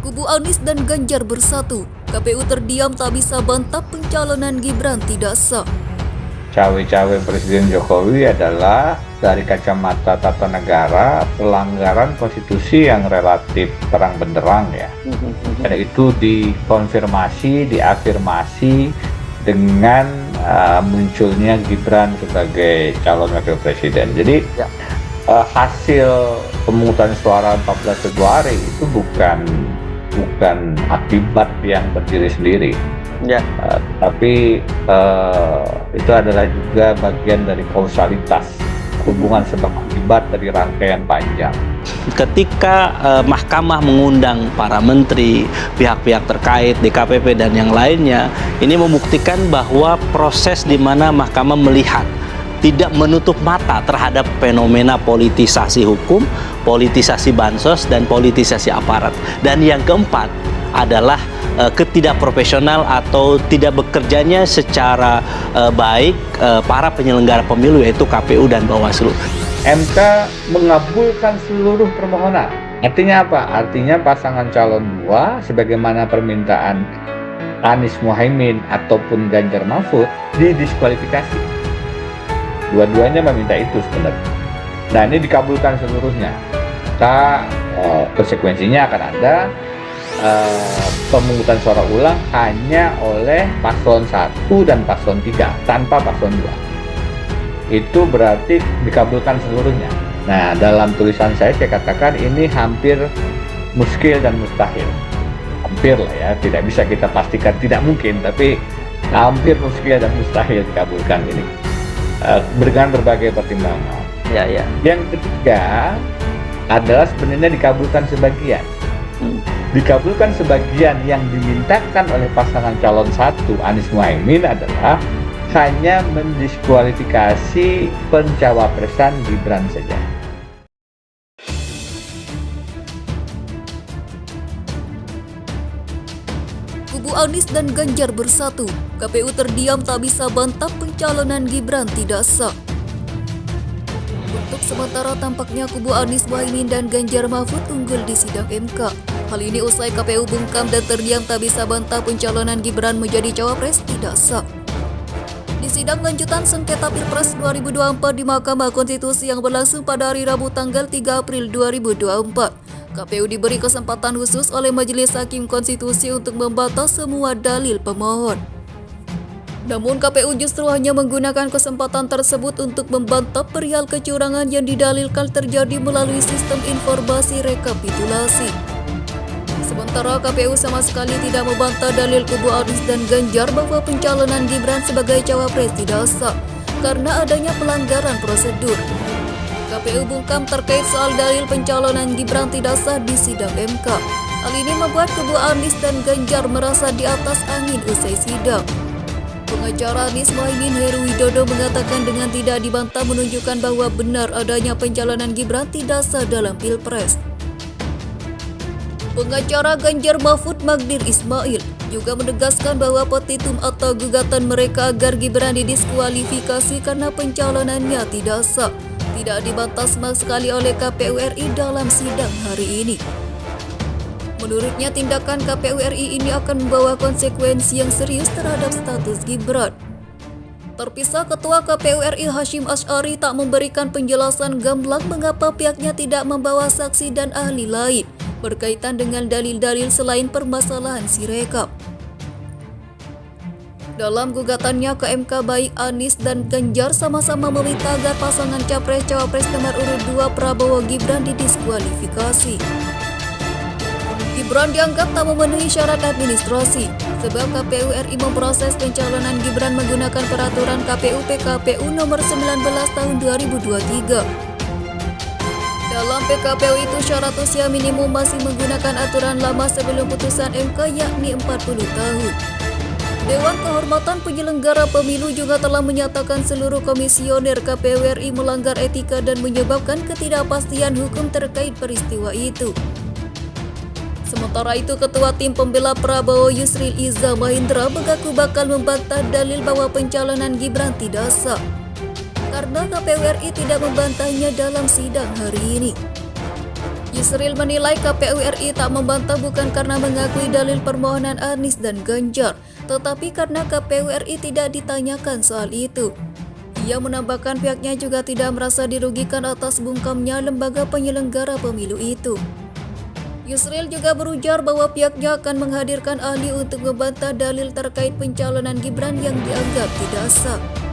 Kubu Anies dan Ganjar bersatu. KPU terdiam tak bisa bantah pencalonan Gibran tidak sah. Cawe-cawe Presiden Jokowi adalah dari kacamata tata negara pelanggaran konstitusi yang relatif terang benderang ya. Dan itu dikonfirmasi, diafirmasi dengan munculnya Gibran sebagai calon wakil presiden. Jadi hasil pemungutan suara 14 Februari itu bukan akibat yang berdiri sendiri. Tapi itu adalah juga bagian dari kausalitas hubungan sebab akibat dari rangkaian panjang. Ketika mahkamah mengundang para menteri, pihak-pihak terkait, DKPP dan yang lainnya, ini membuktikan bahwa proses di mana mahkamah melihat tidak menutup mata terhadap fenomena politisasi hukum, politisasi bansos, dan politisasi aparat. Dan yang keempat adalah ketidakprofesional atau tidak bekerjanya secara baik para penyelenggara pemilu, yaitu KPU dan Bawaslu. MK mengabulkan seluruh permohonan. Artinya apa? Artinya pasangan calon 2 sebagaimana permintaan Anies Muhaimin ataupun Ganjar Mahfud didiskualifikasi. Dua-duanya meminta itu sebenarnya. Nah, ini dikabulkan seluruhnya. Konsekuensinya akan ada pemungutan suara ulang hanya oleh paslon 1 dan paslon 3 tanpa paslon 2. Itu berarti dikabulkan seluruhnya. Nah, dalam tulisan saya katakan ini hampir muskil dan mustahil. Hampir lah ya, tidak bisa kita pastikan tidak mungkin, tapi hampir muskil dan mustahil dikabulkan ini. Dengan berbagai pertimbangan. Yang ketiga adalah sebenarnya dikabulkan sebagian. Dikabulkan sebagian yang dimintakan oleh pasangan calon 1 Anies Muhaimin adalah hanya mendiskualifikasi pencawapresan Gibran saja. Kubu Anies dan Ganjar bersatu. KPU terdiam tak bisa bantah pencalonan Gibran tidak sah. Untuk sementara tampaknya kubu Anies Muhaimin dan Ganjar Mahfud unggul di sidang MK. Hal ini usai KPU bungkam dan terdiam tak bisa bantah pencalonan Gibran menjadi cawapres tidak sah. Di sidang lanjutan sengketa Pilpres 2024 di Mahkamah Konstitusi yang berlangsung pada hari Rabu tanggal 3 April 2024. KPU diberi kesempatan khusus oleh Majelis Hakim Konstitusi untuk membantah semua dalil pemohon. Namun KPU justru hanya menggunakan kesempatan tersebut untuk membantah perihal kecurangan yang didalilkan terjadi melalui sistem informasi rekapitulasi. Sementara KPU sama sekali tidak membantah dalil kubu Anies dan Ganjar bahwa pencalonan Gibran sebagai cawapres tidak sah karena adanya pelanggaran prosedur. KPU bungkam terkait soal dalil pencalonan Gibran tidak sah di sidang MK. Hal ini membuat kubu Anies dan Ganjar merasa di atas angin usai sidang. Pengacara Anies Muhaimin Heru Widodo mengatakan dengan tidak dibantah menunjukkan bahwa benar adanya pencalonan Gibran tidak sah dalam Pilpres. Pengacara Ganjar Mahfud Magdir Ismail juga menegaskan bahwa petitum atau gugatan mereka agar Gibran didiskualifikasi karena pencalonannya tidak sah tidak dibantah sama sekali oleh KPU RI dalam sidang hari ini. Menurutnya tindakan KPU RI ini akan membawa konsekuensi yang serius terhadap status Gibran. Terpisah Ketua KPU RI Hashim Asy'ari tak memberikan penjelasan gamblang mengapa pihaknya tidak membawa saksi dan ahli lain berkaitan dengan dalil-dalil selain permasalahan Sirekap. Dalam gugatannya ke MK, baik Anies dan Ganjar sama-sama meminta agar pasangan Capres-Cawapres nomor urut 2 Prabowo Gibran didiskualifikasi. Gibran dianggap tak memenuhi syarat administrasi, sebab KPU RI memproses pencalonan Gibran menggunakan peraturan KPU PKPU nomor 19 tahun 2023. Dalam PKPU itu syarat usia minimum masih menggunakan aturan lama sebelum putusan MK yakni 40 tahun. Dewan Kehormatan Penyelenggara Pemilu juga telah menyatakan seluruh komisioner KPU RI melanggar etika dan menyebabkan ketidakpastian hukum terkait peristiwa itu. Sementara itu, Ketua Tim Pembela Prabowo Yusril Iza Mahendra mengaku bakal membantah dalil bahwa pencalonan Gibran tidak sah karena KPU RI tidak membantahnya dalam sidang hari ini. Yusril menilai KPU RI tak membantah bukan karena mengakui dalil permohonan Anies dan Ganjar, tetapi karena KPU RI tidak ditanyakan soal itu. Ia menambahkan pihaknya juga tidak merasa dirugikan atas bungkamnya lembaga penyelenggara pemilu itu. Yusril juga berujar bahwa pihaknya akan menghadirkan ahli untuk membantah dalil terkait pencalonan Gibran yang dianggap tidak sah.